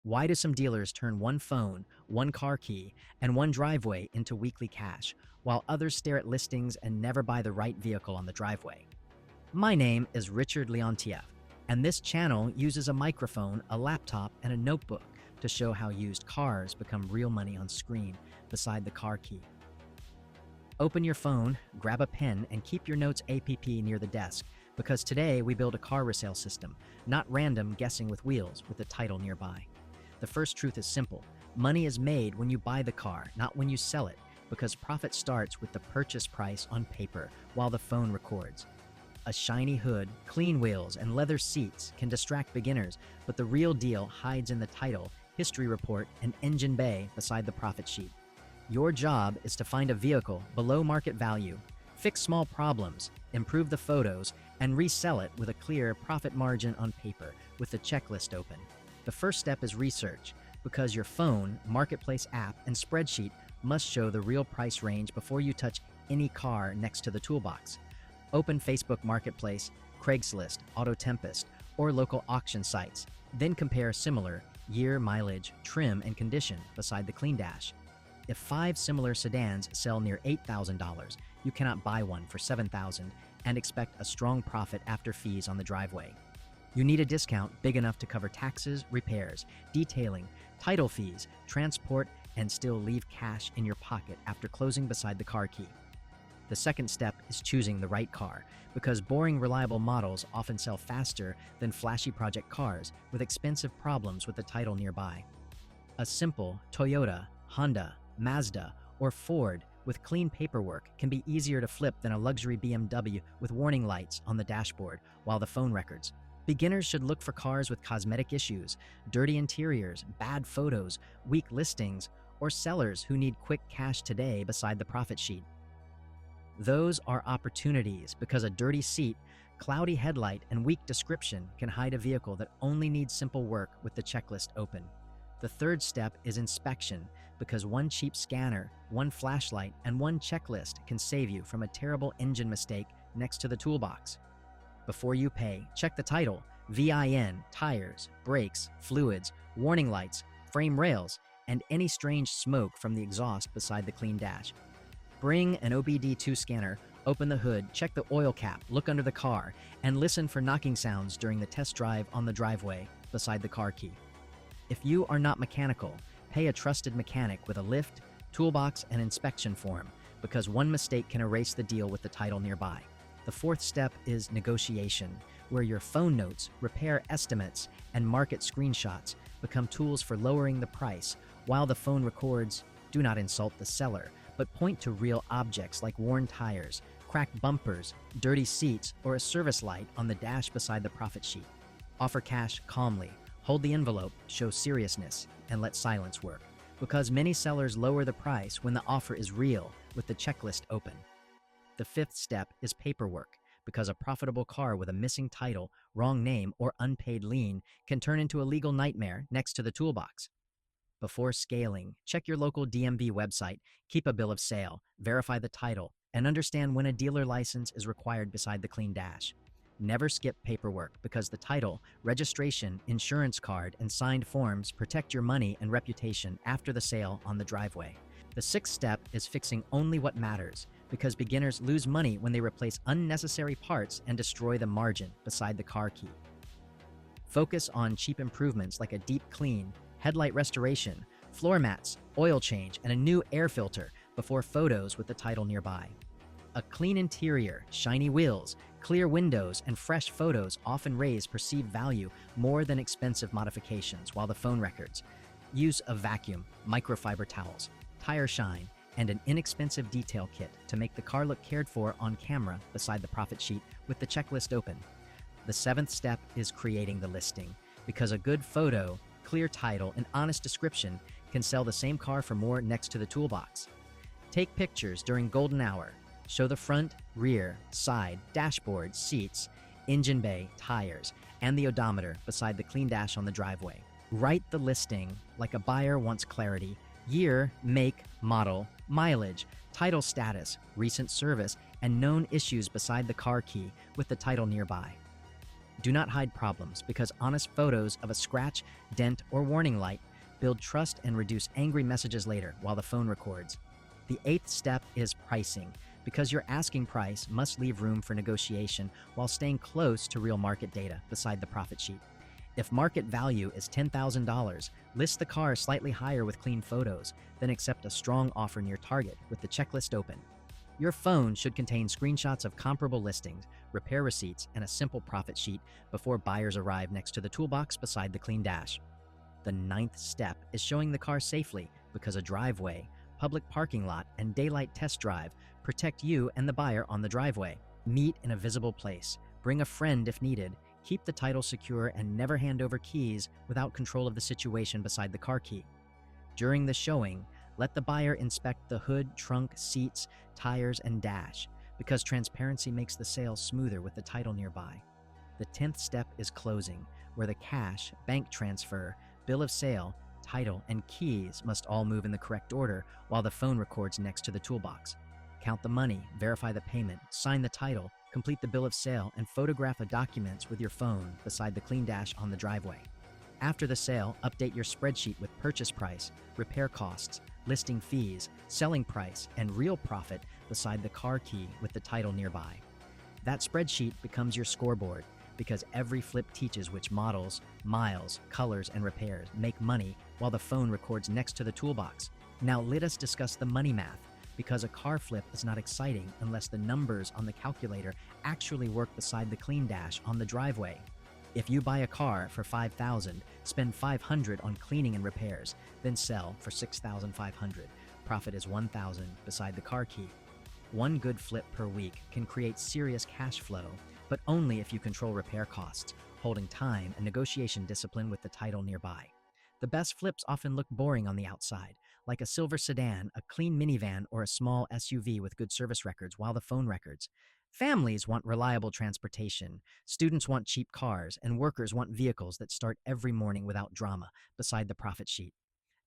Why do some dealers turn one phone, one car key, and one driveway into weekly cash, while others stare at listings and never buy the right vehicle on the driveway? My name is Richard Leontiev, and this channel uses a microphone, a laptop, and a notebook to show how used cars become real money on screen beside the car key. Open your phone, grab a pen, and keep your notes app near the desk, because today we build a car resale system, not random guessing with wheels with the title nearby. The first truth is simple. Money is made when you buy the car, not when you sell it, because profit starts with the purchase price on paper while the phone records. A shiny hood, clean wheels, and leather seats can distract beginners, but the real deal hides in the title, history report, and engine bay beside the profit sheet. Your job is to find a vehicle below market value, fix small problems, improve the photos, and resell it with a clear profit margin on paper with the checklist open. The first step is research, because your phone, marketplace app, and spreadsheet must show the real price range before you touch any car next to the toolbox. Open Facebook Marketplace, Craigslist, Auto Tempest, or local auction sites. Then compare similar year, mileage, trim, and condition beside the clean dash. If 5 similar sedans sell near $8,000, you cannot buy one for $7,000 and expect a strong profit after fees on the driveway. You need a discount big enough to cover taxes, repairs, detailing, title fees, transport, and still leave cash in your pocket after closing beside the car key. The second step is choosing the right car, because boring, reliable models often sell faster than flashy project cars with expensive problems with the title nearby. A simple Toyota, Honda, Mazda, or Ford with clean paperwork can be easier to flip than a luxury BMW with warning lights on the dashboard while the phone records. Beginners should look for cars with cosmetic issues, dirty interiors, bad photos, weak listings, or sellers who need quick cash today beside the profit sheet. Those are opportunities, because a dirty seat, cloudy headlight, and weak description can hide a vehicle that only needs simple work with the checklist open. The third step is inspection, because one cheap scanner, one flashlight, and one checklist can save you from a terrible engine mistake next to the toolbox. Before you pay, check the title, VIN, tires, brakes, fluids, warning lights, frame rails, and any strange smoke from the exhaust beside the clean dash. Bring an OBD2 scanner, open the hood, check the oil cap, look under the car, and listen for knocking sounds during the test drive on the driveway beside the car key. If you are not mechanical, pay a trusted mechanic with a lift, toolbox, and inspection form, because one mistake can erase the deal with the title nearby. The fourth step is negotiation, where your phone notes, repair estimates, and market screenshots become tools for lowering the price. While the phone records, do not insult the seller, but point to real objects like worn tires, cracked bumpers, dirty seats, or a service light on the dash beside the profit sheet. Offer cash calmly, hold the envelope, show seriousness, and let silence work, because many sellers lower the price when the offer is real with the checklist open. The fifth step is paperwork, because a profitable car with a missing title, wrong name, or unpaid lien can turn into a legal nightmare next to the toolbox. Before scaling, check your local DMV website, keep a bill of sale, verify the title, and understand when a dealer license is required beside the clean dash. Never skip paperwork, because the title, registration, insurance card, and signed forms protect your money and reputation after the sale on the driveway. The sixth step is fixing only what matters, because beginners lose money when they replace unnecessary parts and destroy the margin beside the car key. Focus on cheap improvements like a deep clean, headlight restoration, floor mats, oil change, and a new air filter before photos with the title nearby. A clean interior, shiny wheels, clear windows, and fresh photos often raise perceived value more than expensive modifications while the phone records. Use a vacuum, microfiber towels, tire shine, and an inexpensive detail kit to make the car look cared for on camera beside the profit sheet with the checklist open. The seventh step is creating the listing, because a good photo, clear title, and honest description can sell the same car for more next to the toolbox. Take pictures during golden hour. Show the front, rear, side, dashboard, seats, engine bay, tires, and the odometer beside the clean dash on the driveway. Write the listing like a buyer wants clarity: year, make, model, mileage, title status, recent service, and known issues beside the car key with the title nearby. Do not hide problems because honest photos of a scratch, dent, or warning light build trust and reduce angry messages later while the phone records. The eighth step is pricing, because your asking price must leave room for negotiation while staying close to real market data beside the profit sheet. If market value is $10,000, list the car slightly higher with clean photos, then accept a strong offer near target with the checklist open. Your phone should contain screenshots of comparable listings, repair receipts, and a simple profit sheet before buyers arrive next to the toolbox beside the clean dash. The ninth step is showing the car safely because a driveway, public parking lot, and daylight test drive protect you and the buyer on the driveway. Meet in a visible place, bring a friend if needed, keep the title secure, and never hand over keys without control of the situation beside the car key. During the showing, let the buyer inspect the hood, trunk, seats, tires, and dash, because transparency makes the sale smoother with the title nearby. The 10th step is closing, where the cash, bank transfer, bill of sale, title, and keys must all move in the correct order while the phone records next to the toolbox. Count the money, verify the payment, sign the title, complete the bill of sale, and photograph the documents with your phone beside the clean dash on the driveway. After the sale, update your spreadsheet with purchase price, repair costs, listing fees, selling price, and real profit beside the car key with the title nearby. That spreadsheet becomes your scoreboard, because every flip teaches which models, miles, colors, and repairs make money while the phone records next to the toolbox. Now let us discuss the money math, because a car flip is not exciting unless the numbers on the calculator actually work beside the clean dash on the driveway. If you buy a car for $5,000, spend $500 on cleaning and repairs, then sell for $6,500. Profit is $1,000 beside the car key. One good flip per week can create serious cash flow, but only if you control repair costs, holding time and negotiation discipline with the title nearby. The best flips often look boring on the outside, like a silver sedan, a clean minivan, or a small SUV with good service records while the phone records. Families want reliable transportation, students want cheap cars, and workers want vehicles that start every morning without drama beside the profit sheet.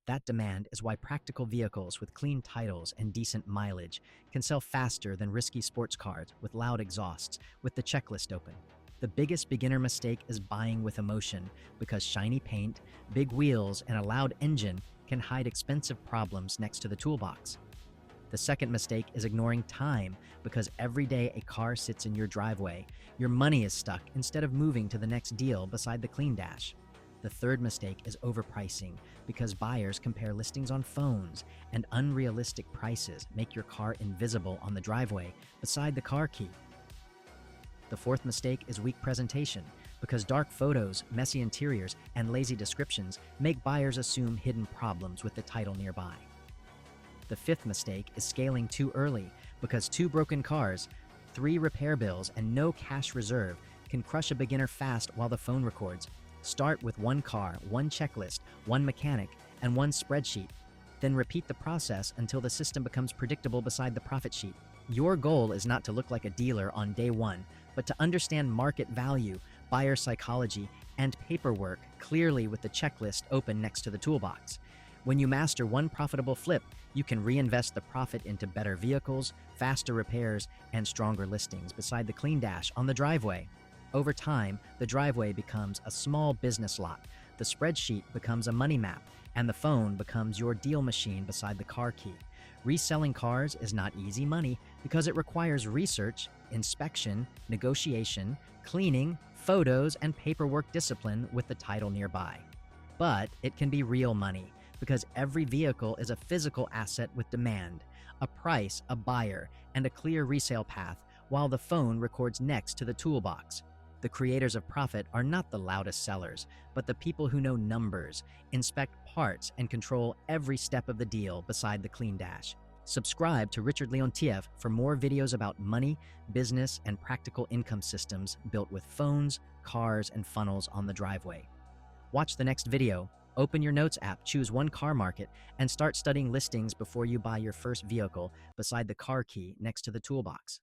That demand is why practical vehicles with clean titles and decent mileage can sell faster than risky sports cars with loud exhausts with the checklist open. The biggest beginner mistake is buying with emotion, because shiny paint, big wheels, and a loud engine can hide expensive problems next to the toolbox. The second mistake is ignoring time, because every day a car sits in your driveway, your money is stuck instead of moving to the next deal beside the clean dash. The third mistake is overpricing, because buyers compare listings on phones, and unrealistic prices make your car invisible on the driveway beside the car key. The fourth mistake is weak presentation, because dark photos, messy interiors, and lazy descriptions make buyers assume hidden problems with the title nearby. The fifth mistake is scaling too early, because 2 broken cars, 3 repair bills, and no cash reserve can crush a beginner fast while the phone records. Start with 1 car, 1 checklist, 1 mechanic, and 1 spreadsheet. Then repeat the process until the system becomes predictable beside the profit sheet. Your goal is not to look like a dealer on day 1, but to understand market value, buyer psychology, and paperwork clearly with the checklist open next to the toolbox. When you master 1 profitable flip, you can reinvest the profit into better vehicles, faster repairs, and stronger listings beside the clean dash on the driveway. Over time, the driveway becomes a small business lot, the spreadsheet becomes a money map, and the phone becomes your deal machine beside the car key. Reselling cars is not easy money, because it requires research, inspection, negotiation, cleaning, photos, and paperwork discipline with the title nearby. But it can be real money, because every vehicle is a physical asset with demand, a price, a buyer, and a clear resale path, while the phone records next to the toolbox. The creators of profit are not the loudest sellers, but the people who know numbers, inspect parts, and control every step of the deal beside the clean dash. Subscribe to Richard Leontiev for more videos about money, business, and practical income systems built with phones, cars, and funnels on the driveway. Watch the next video, open your Notes app, choose 1 car market, and start studying listings before you buy your first vehicle beside the car key next to the toolbox.